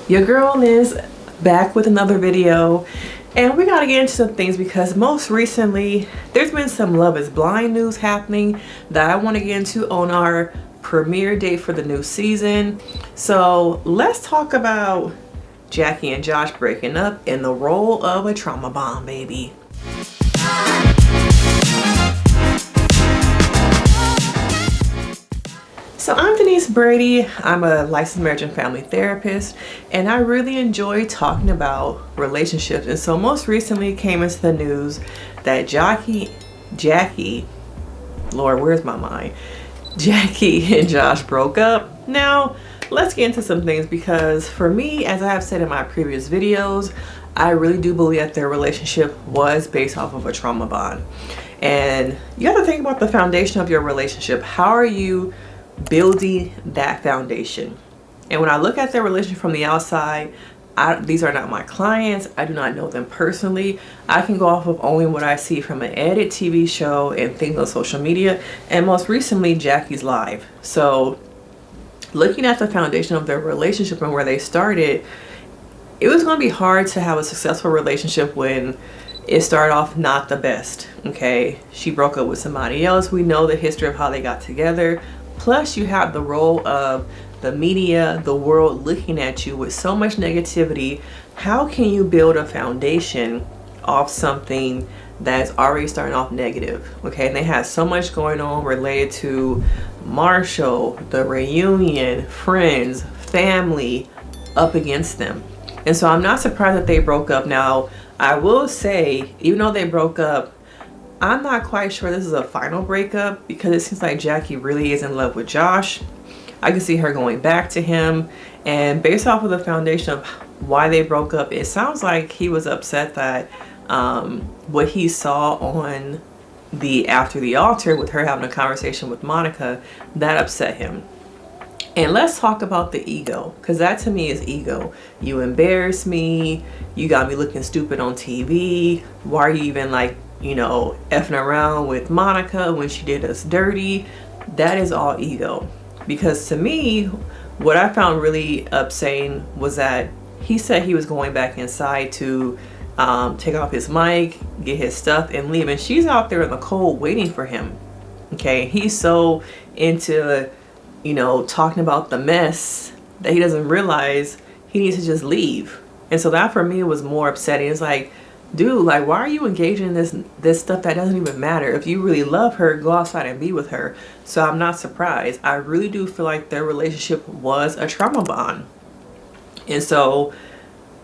Your girl is back with another video, and we gotta get into some things because most recently there's been some Love is Blind news happening that I want to get into on our premiere date for the new season. So let's talk about Jackie and Josh breaking up and the role of a trauma bond, baby. So I'm Denise Brady. I'm a licensed marriage and family therapist, and I really enjoy talking about relationships. And so most recently it came into the news that Jackie, Lord, where's my mind? Jackie and Josh broke up. Now, let's get into some things because for me, as I have said in my previous videos, I really do believe that their relationship was based off of a trauma bond. And you have to think about the foundation of your relationship. How are you building that foundation? And when I look at their relationship from the outside, these are not my clients. I do not know them personally. I can go off of only what I see from an edited TV show and things on social media, and most recently Jackie's live. So looking at the foundation of their relationship and where they started, it was going to be hard to have a successful relationship when it started off not the best. Okay, she broke up with somebody else. We know the history of how they got together. Plus you have the role of the media, the world looking at you with so much negativity. How can you build a foundation off something that's already starting off negative? Okay, and they had so much going on related to Marshall, the reunion, friends, family up against them. And so I'm not surprised that they broke up. Now, I will say, even though they broke up, I'm not quite sure this is a final breakup because it seems like Jackie really is in love with Josh. I can see her going back to him, and based off of the foundation of why they broke up, it sounds like he was upset that what he saw on the after the altar with her having a conversation with Monica, that upset him. And let's talk about the ego, because that to me is ego. You embarrass me, you got me looking stupid on TV, why are you even effing around with Monica when she did us dirty? That is all ego. Because to me, what I found really upsetting was that he said he was going back inside to take off his mic, get his stuff and leave, and she's out there in the cold waiting for him. Okay, he's so into talking about the mess that he doesn't realize he needs to just leave. And so that for me was more upsetting. It's like, dude, why are you engaging in this stuff that doesn't even matter? If you really love her, go outside and be with her. So I'm not surprised. I really do feel like their relationship was a trauma bond. And so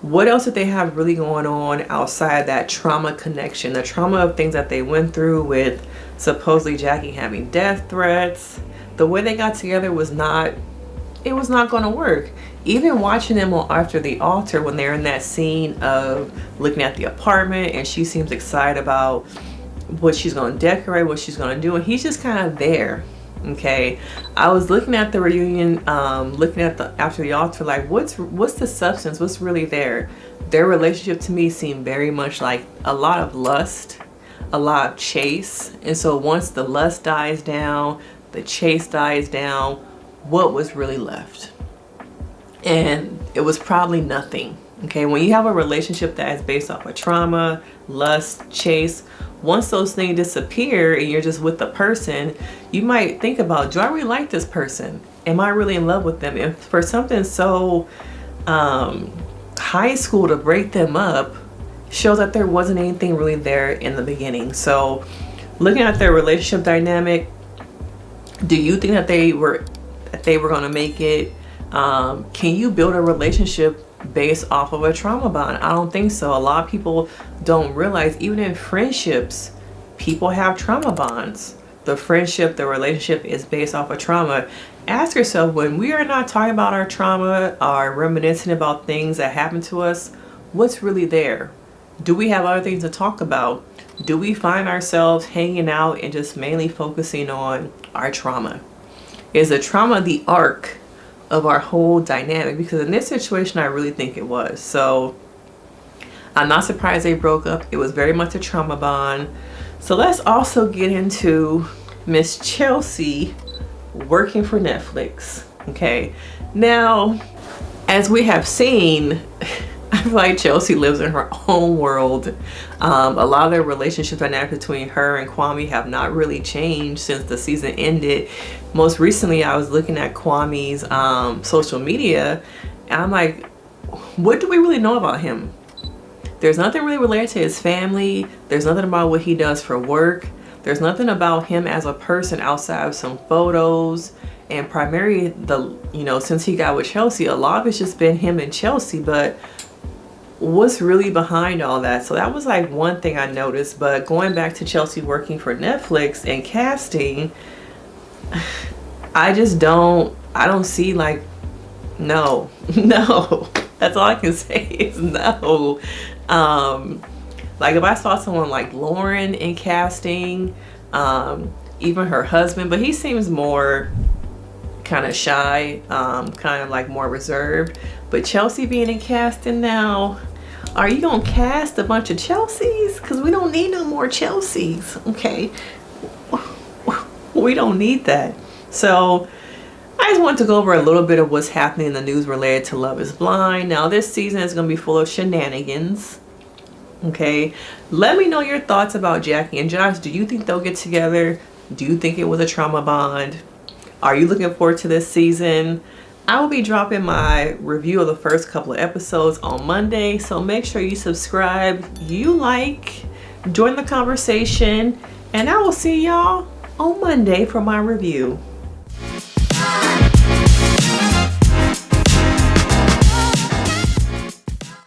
what else did they have really going on outside that trauma connection? The trauma of things that they went through with supposedly Jackie having death threats. The way they got together was not going to work. Even watching them on After the Altar, when they're in that scene of looking at the apartment and she seems excited about what she's going to decorate, what she's going to do, and he's just kind of there. Okay, I was looking at the reunion, looking at the After the Altar, like what's the substance, what's really there? Their relationship to me seemed very much like a lot of lust, a lot of chase. And so once the lust dies down, the chase dies down, what was really left? And it was probably nothing. Okay, when you have a relationship that is based off of trauma, lust, chase, once those things disappear and you're just with the person, you might think about, do I really like this person? Am I really in love with them? And for something so high school to break them up shows that there wasn't anything really there in the beginning. So looking at their relationship dynamic, do you think that they were going to make it? Can you build a relationship based off of a trauma bond? I don't think so. A lot of people don't realize even in friendships, people have trauma bonds. The friendship, the relationship is based off of trauma. Ask yourself, when we are not talking about our trauma or reminiscing about things that happened to us, what's really there? Do we have other things to talk about? Do we find ourselves hanging out and just mainly focusing on our trauma? Is the trauma the arc of our whole dynamic? Because in this situation, I really think it was. So I'm not surprised they broke up. It was very much a trauma bond. So let's also get into Miss Chelsea working for Netflix. Okay, now as we have seen, I feel like Chelsea lives in her own world. A lot of the relationship dynamics between her and Kwame have not really changed since the season ended. Most recently, I was looking at Kwame's social media, and I'm like, what do we really know about him? There's nothing really related to his family. There's nothing about what he does for work. There's nothing about him as a person outside of some photos. And primarily, since he got with Chelsea, a lot of it's just been him and Chelsea. But what's really behind all that? So that was like one thing I noticed. But going back to Chelsea working for Netflix and casting, I don't see, like, no. That's all I can say is no. Like if I saw someone like Lauren in casting, even her husband, but he seems more kind of shy, kind of like more reserved. But Chelsea being in casting now, are you gonna cast a bunch of Chelseas? Because we don't need no more Chelseas, okay? We don't need that. So I just wanted to go over a little bit of what's happening in the news related to Love is Blind. Now this season is gonna be full of shenanigans. Okay, let me know your thoughts about Jackie and Josh. Do you think they'll get together? Do you think it was a trauma bond? Are you looking forward to this season? I will be dropping my review of the first couple of episodes on Monday, so make sure you subscribe, join the conversation, and I will see y'all on Monday for my review.